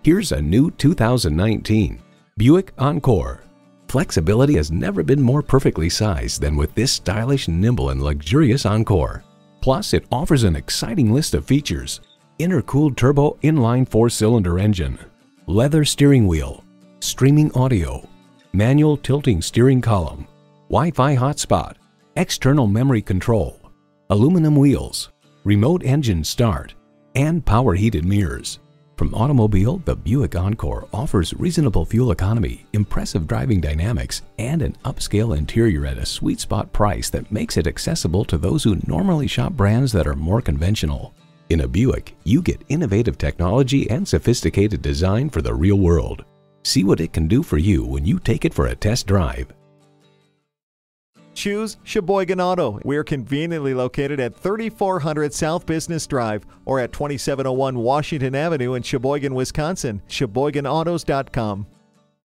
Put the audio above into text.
Here's a new 2019 Buick Encore. Flexibility has never been more perfectly sized than with this stylish, nimble, and luxurious Encore. Plus, it offers an exciting list of features: intercooled turbo inline 4-cylinder engine, leather steering wheel, streaming audio, manual tilting steering column, Wi-Fi hotspot, external memory control, aluminum wheels, remote engine start, and power heated mirrors. From automobile, the Buick Encore offers reasonable fuel economy, impressive driving dynamics, and an upscale interior at a sweet spot price that makes it accessible to those who normally shop brands that are more conventional. In a Buick, you get innovative technology and sophisticated design for the real world. See what it can do for you when you take it for a test drive. Choose Sheboygan Auto. We're conveniently located at 3400 South Business Drive or at 2701 Washington Avenue in Sheboygan, Wisconsin. SheboyganAutos.com.